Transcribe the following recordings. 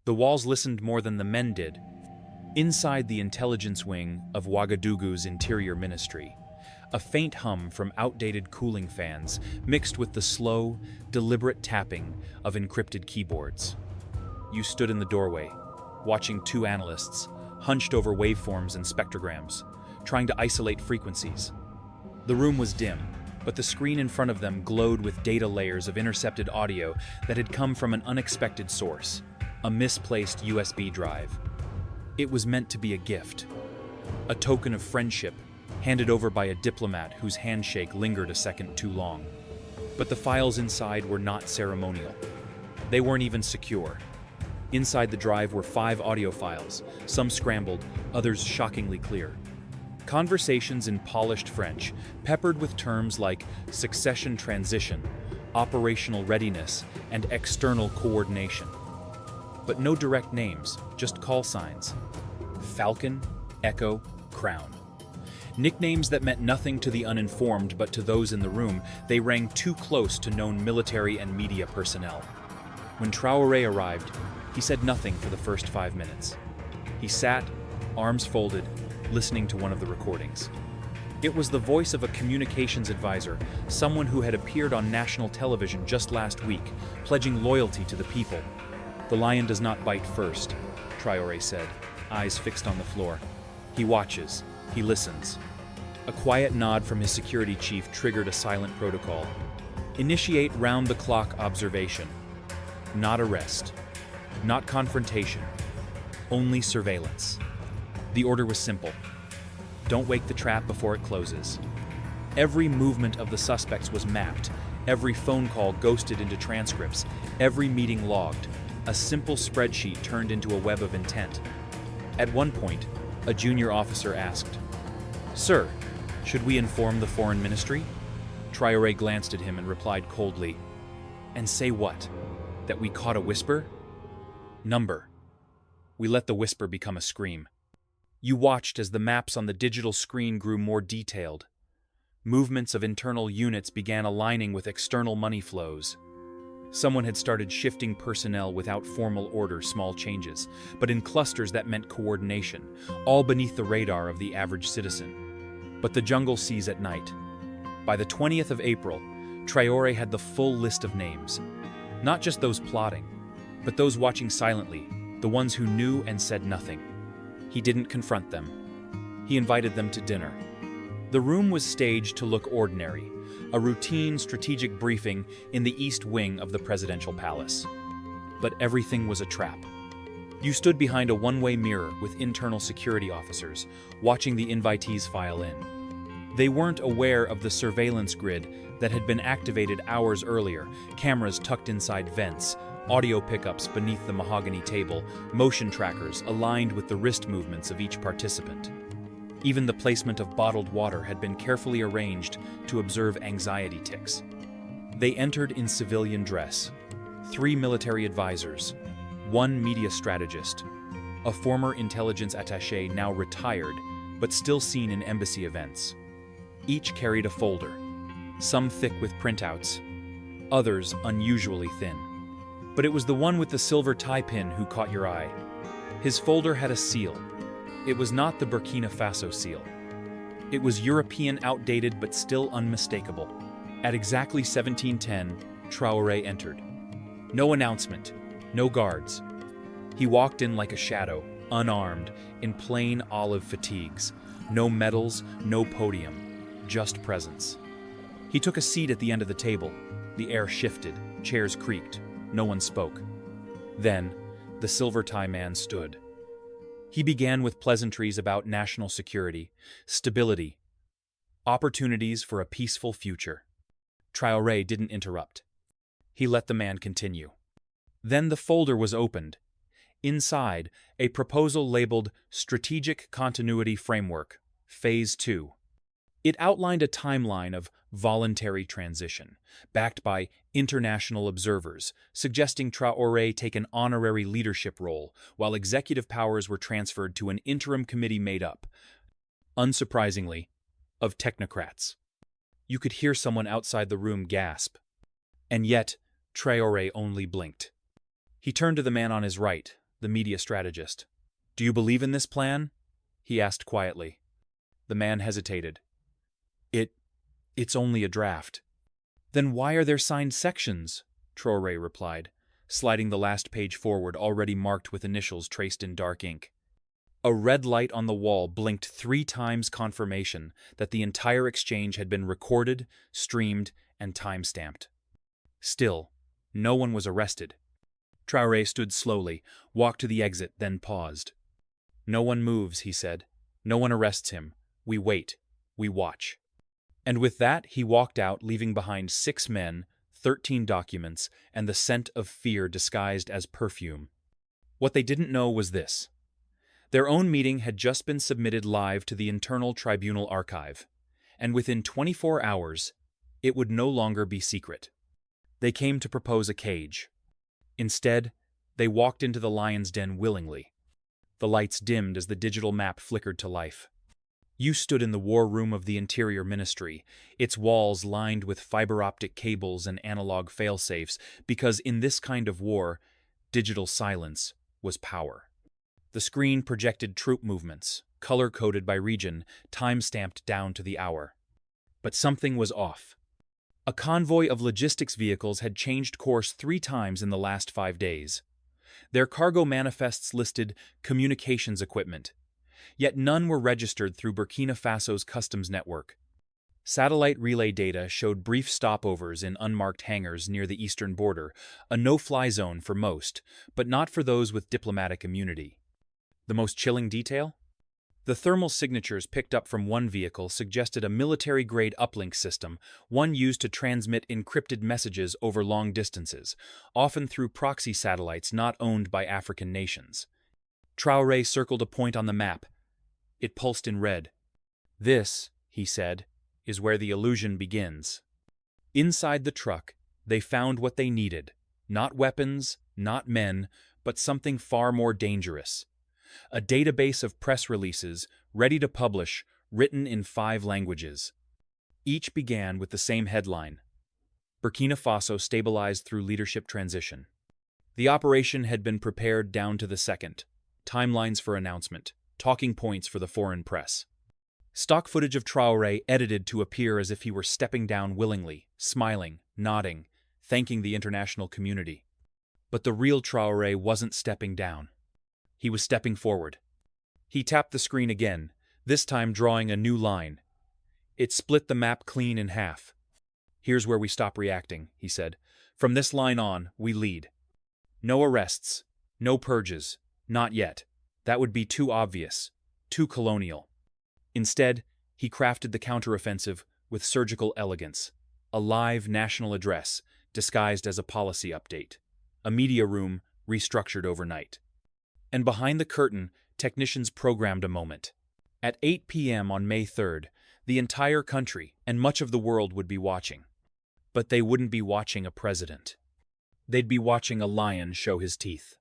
The walls listened more than the men did. Inside the intelligence wing of Ouagadougou's interior ministry, a faint hum from outdated cooling fans mixed with the slow, deliberate tapping of encrypted keyboards. You stood in the doorway, watching two analysts, hunched over waveforms and spectrograms, trying to isolate frequencies. The room was dim, but the screen in front of them glowed with data layers of intercepted audio that had come from an unexpected source, a misplaced USB drive. It was meant to be a gift, a token of friendship handed over by a diplomat whose handshake lingered a second too long. But the files inside were not ceremonial. They weren't even secure. Inside the drive were 5 audio files, some scrambled, others shockingly clear. Conversations in polished French, peppered with terms like succession transition, operational readiness, and external coordination. But no direct names, just call signs. Falcon, Echo, Crown. Nicknames that meant nothing to the uninformed, but to those in the room, they rang too close to known military and media personnel. When Traoré arrived, he said nothing for the first 5 minutes. He sat, arms folded, listening to one of the recordings. It was the voice of a communications advisor, someone who had appeared on national television just last week, pledging loyalty to the people. "The lion does not bite first," Traoré said, eyes fixed on the floor. "He watches, he listens." A quiet nod from his security chief triggered a silent protocol. Initiate round-the-clock observation. Not arrest. Not confrontation. Only surveillance. The order was simple. Don't wake the trap before it closes. Every movement of the suspects was mapped, every phone call ghosted into transcripts, every meeting logged. A simple spreadsheet turned into a web of intent. At one point, a junior officer asked, "Sir, should we inform the foreign ministry?" Traoré glanced at him and replied coldly, "And say what? That we caught a whisper?" "Number." We let the whisper become a scream. You watched as the maps on the digital screen grew more detailed. Movements of internal units began aligning with external money flows. Someone had started shifting personnel without formal order, small changes, but in clusters that meant coordination, all beneath the radar of the average citizen. But the jungle sees at night. By the 20th of April, Traoré had the full list of names. Not just those plotting, but those watching silently, the ones who knew and said nothing. He didn't confront them. He invited them to dinner. The room was staged to look ordinary, a routine strategic briefing in the east wing of the presidential palace. But everything was a trap. You stood behind a one-way mirror with internal security officers, watching the invitees file in. They weren't aware of the surveillance grid that had been activated hours earlier, cameras tucked inside vents, audio pickups beneath the mahogany table, motion trackers aligned with the wrist movements of each participant. Even the placement of bottled water had been carefully arranged to observe anxiety tics. They entered in civilian dress. 3 military advisors, 1 media strategist, a former intelligence attaché now retired, but still seen in embassy events. Each carried a folder, some thick with printouts, others unusually thin. But it was the one with the silver tie pin who caught your eye. His folder had a seal. It was not the Burkina Faso seal. It was European, outdated, but still unmistakable. At exactly 17:10, Traoré entered. No announcement, no guards. He walked in like a shadow, unarmed, in plain olive fatigues. No medals, no podium, just presence. He took a seat at the end of the table. The air shifted, chairs creaked. No one spoke. Then, the silver tie man stood. He began with pleasantries about national security, stability, opportunities for a peaceful future. Traoré didn't interrupt. He let the man continue. Then the folder was opened. Inside, a proposal labeled Strategic Continuity Framework, Phase 2. It outlined a timeline of voluntary transition, backed by international observers, suggesting Traoré take an honorary leadership role, while executive powers were transferred to an interim committee made up, unsurprisingly, of technocrats. You could hear someone outside the room gasp. And yet, Traoré only blinked. He turned to the man on his right, the media strategist. "Do you believe in this plan?" he asked quietly. The man hesitated. It's only a draft." "Then why are there signed sections?" Traore replied, sliding the last page forward, already marked with initials traced in dark ink. A red light on the wall blinked 3 times, confirmation that the entire exchange had been recorded, streamed, and time-stamped. Still, no one was arrested. Traore stood slowly, walked to the exit, then paused. "No one moves," he said. "No one arrests him. We wait. We watch." And with that, he walked out, leaving behind 6 men, 13 documents, and the scent of fear disguised as perfume. What they didn't know was this. Their own meeting had just been submitted live to the internal tribunal archive, and within 24 hours, it would no longer be secret. They came to propose a cage. Instead, they walked into the lion's den willingly. The lights dimmed as the digital map flickered to life. You stood in the war room of the Interior Ministry, its walls lined with fiber-optic cables and analog failsafes, because in this kind of war, digital silence was power. The screen projected troop movements, color-coded by region, time-stamped down to the hour. But something was off. A convoy of logistics vehicles had changed course 3 times in the last 5 days. Their cargo manifests listed communications equipment, yet none were registered through Burkina Faso's customs network. Satellite relay data showed brief stopovers in unmarked hangars near the eastern border, a no-fly zone for most, but not for those with diplomatic immunity. The most chilling detail? The thermal signatures picked up from one vehicle suggested a military-grade uplink system, one used to transmit encrypted messages over long distances, often through proxy satellites not owned by African nations. Traore circled a point on the map. It pulsed in red. "This," he said, "is where the illusion begins." Inside the truck, they found what they needed. Not weapons, not men, but something far more dangerous. A database of press releases, ready to publish, written in 5 languages. Each began with the same headline: Burkina Faso stabilized through leadership transition. The operation had been prepared down to the second. Timelines for announcement, talking points for the foreign press. Stock footage of Traore edited to appear as if he were stepping down willingly, smiling, nodding, thanking the international community. But the real Traore wasn't stepping down. He was stepping forward. He tapped the screen again, this time drawing a new line. It split the map clean in half. "Here's where we stop reacting," he said. "From this line on, we lead. No arrests, no purges, not yet. That would be too obvious, too colonial." Instead, he crafted the counteroffensive with surgical elegance. A live national address, disguised as a policy update. A media room restructured overnight. And behind the curtain, technicians programmed a moment. At 8 p.m. on May 3rd, the entire country and much of the world would be watching. But they wouldn't be watching a president. They'd be watching a lion show his teeth.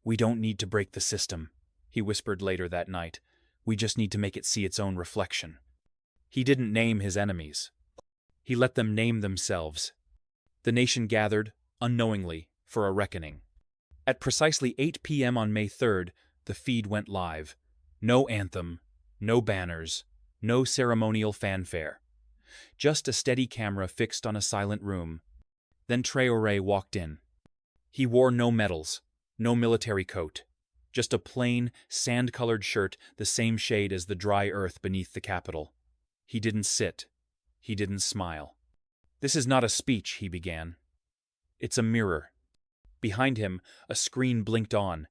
"We don't need to break the system," he whispered later that night. "We just need to make it see its own reflection." He didn't name his enemies. He let them name themselves. The nation gathered, unknowingly, for a reckoning. At precisely 8 p.m. on May 3rd, the feed went live. No anthem, no banners, no ceremonial fanfare. Just a steady camera fixed on a silent room. Then Traore walked in. He wore no medals, no military coat. Just a plain, sand-colored shirt, the same shade as the dry earth beneath the capital. He didn't sit. He didn't smile. "This is not a speech," he began. "It's a mirror." Behind him, a screen blinked on.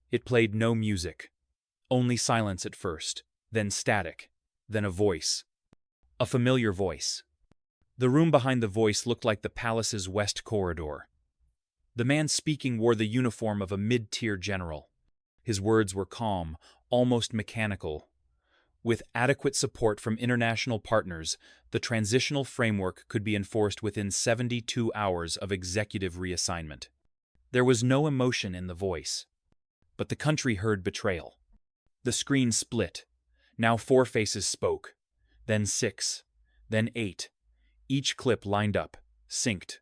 It played no music. Only silence at first, then static, then a voice. A familiar voice. The room behind the voice looked like the palace's west corridor. The man speaking wore the uniform of a mid-tier general. His words were calm, almost mechanical. With adequate support from international partners, the transitional framework could be enforced within 72 hours of executive reassignment. There was no emotion in the voice. But the country heard betrayal. The screen split. Now 4 faces spoke. Then 6. Then 8. Each clip lined up, synced.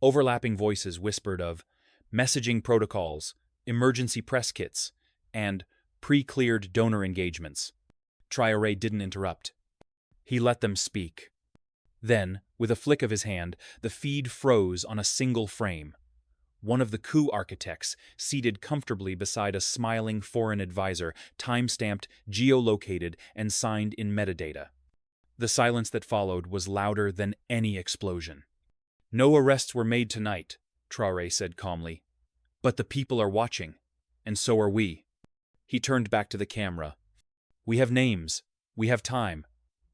Overlapping voices whispered of messaging protocols, emergency press kits, and pre-cleared donor engagements. Traore didn't interrupt. He let them speak. Then, with a flick of his hand, the feed froze on a single frame. One of the coup architects, seated comfortably beside a smiling foreign advisor, time-stamped, geolocated, and signed in metadata. The silence that followed was louder than any explosion. "No arrests were made tonight," Traore said calmly. "But the people are watching, and so are we." He turned back to the camera. "We have names, we have time,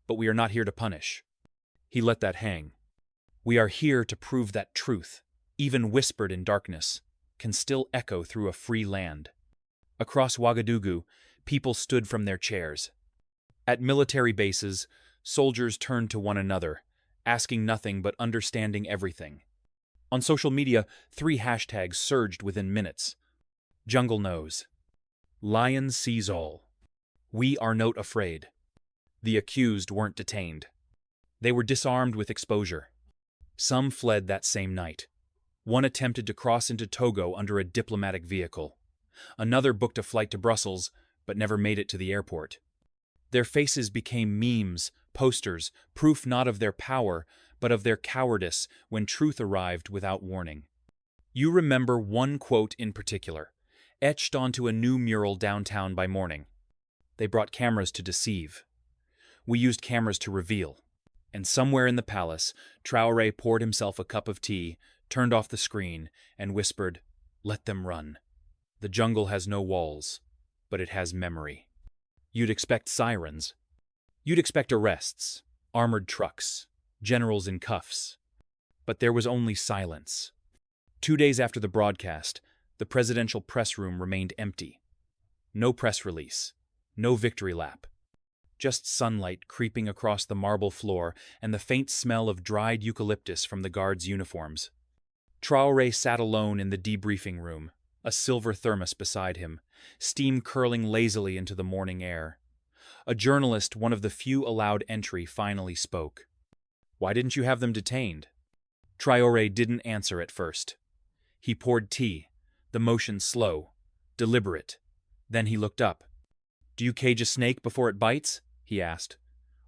but we are not here to punish." He let that hang. "We are here to prove that truth, even whispered in darkness, can still echo through a free land." Across Ouagadougou, people stood from their chairs. At military bases, soldiers turned to one another, asking nothing but understanding everything. On social media, 3 hashtags surged within minutes. Jungle knows. Lion sees all. We are not afraid. The accused weren't detained. They were disarmed with exposure. Some fled that same night. One attempted to cross into Togo under a diplomatic vehicle. Another booked a flight to Brussels, but never made it to the airport. Their faces became memes, posters, proof not of their power, but of their cowardice when truth arrived without warning. You remember one quote in particular, etched onto a new mural downtown by morning. "They brought cameras to deceive. We used cameras to reveal." And somewhere in the palace, Traore poured himself a cup of tea, turned off the screen, and whispered, "Let them run. The jungle has no walls, but it has memory." You'd expect sirens. You'd expect arrests, armored trucks, generals in cuffs. But there was only silence. 2 days after the broadcast, the presidential press room remained empty. No press release, no victory lap. Just sunlight creeping across the marble floor and the faint smell of dried eucalyptus from the guards' uniforms. Traore sat alone in the debriefing room, a silver thermos beside him, steam curling lazily into the morning air. A journalist, one of the few allowed entry, finally spoke. "Why didn't you have them detained?" Traore didn't answer at first. He poured tea, the motion slow, deliberate. Then he looked up. "Do you cage a snake before it bites?" he asked.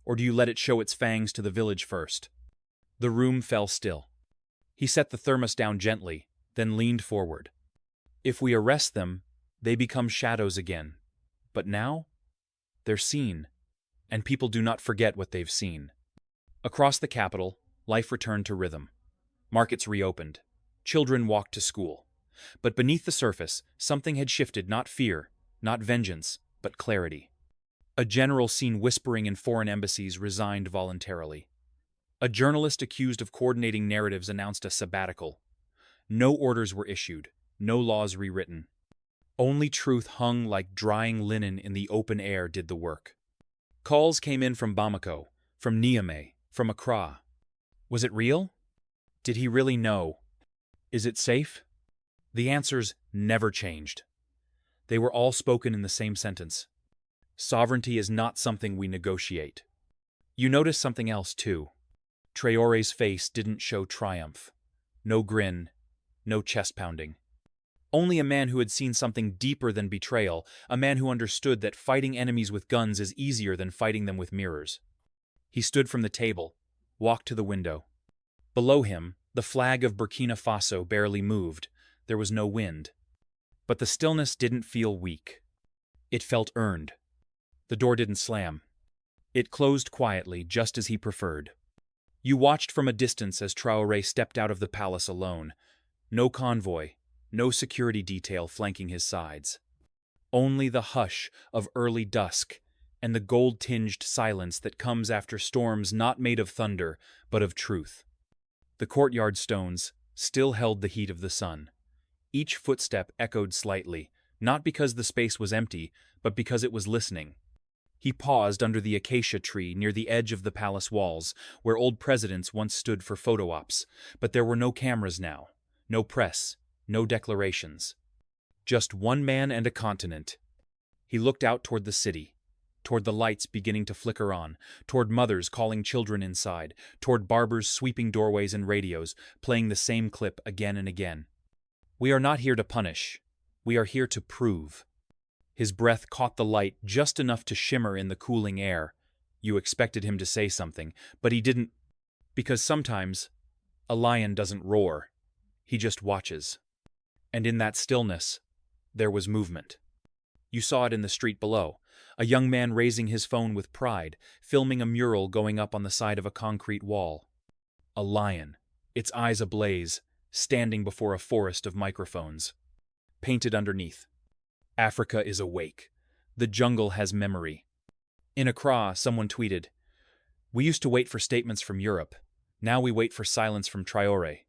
"Or do you let it show its fangs to the village first?" The room fell still. He set the thermos down gently, then leaned forward. "If we arrest them, they become shadows again. But now, they're seen, and people do not forget what they've seen." Across the capital, life returned to rhythm. Markets reopened. Children walked to school. But beneath the surface, something had shifted, not fear, not vengeance, but clarity. A general seen whispering in foreign embassies resigned voluntarily. A journalist accused of coordinating narratives announced a sabbatical. No orders were issued, no laws rewritten. Only truth hung like drying linen in the open air did the work. Calls came in from Bamako, from Niamey, from Accra. Was it real? Did he really know? Is it safe? The answers never changed. They were all spoken in the same sentence. Sovereignty is not something we negotiate. You notice something else, too. Traore's face didn't show triumph. No grin, no chest-pounding. Only a man who had seen something deeper than betrayal, a man who understood that fighting enemies with guns is easier than fighting them with mirrors. He stood from the table, walked to the window. Below him, the flag of Burkina Faso barely moved. There was no wind. But the stillness didn't feel weak. It felt earned. The door didn't slam. It closed quietly, just as he preferred. You watched from a distance as Traore stepped out of the palace alone. No convoy, no security detail flanking his sides. Only the hush of early dusk and the gold-tinged silence that comes after storms not made of thunder, but of truth. The courtyard stones still held the heat of the sun. Each footstep echoed slightly, not because the space was empty, but because it was listening. He paused under the acacia tree near the edge of the palace walls, where old presidents once stood for photo ops, but there were no cameras now, no press, no declarations. Just one man and a continent. He looked out toward the city, toward the lights beginning to flicker on, toward mothers calling children inside, toward barbers sweeping doorways and radios, playing the same clip again and again. "We are not here to punish. We are here to prove. His breath caught the light just enough to shimmer in the cooling air. You expected him to say something, but he didn't, because sometimes a lion doesn't roar. He just watches. And in that stillness, there was movement. You saw it in the street below, a young man raising his phone with pride, filming a mural going up on the side of a concrete wall. A lion, its eyes ablaze, standing before a forest of microphones. Painted underneath, Africa is awake. The jungle has memory. In Accra, someone tweeted, "We used to wait for statements from Europe. Now we wait for silence from Traore."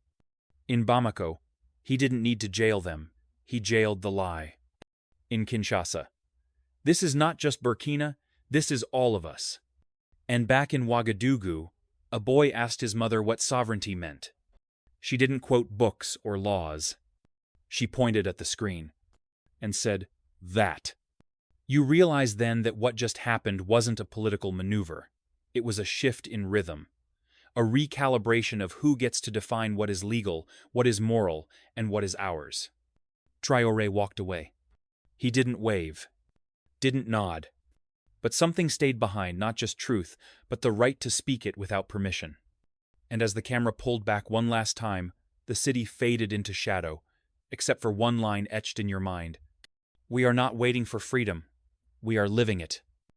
In Bamako, he didn't need to jail them. He jailed the lie. In Kinshasa, this is not just Burkina, this is all of us. And back in Ouagadougou, a boy asked his mother what sovereignty meant. She didn't quote books or laws. She pointed at the screen and said, "That." You realize then that what just happened wasn't a political maneuver. It was a shift in rhythm. A recalibration of who gets to define what is legal, what is moral, and what is ours. Traore walked away. He didn't wave, didn't nod. But something stayed behind, not just truth, but the right to speak it without permission. And as the camera pulled back one last time, the city faded into shadow, except for one line etched in your mind. We are not waiting for freedom. We are living it.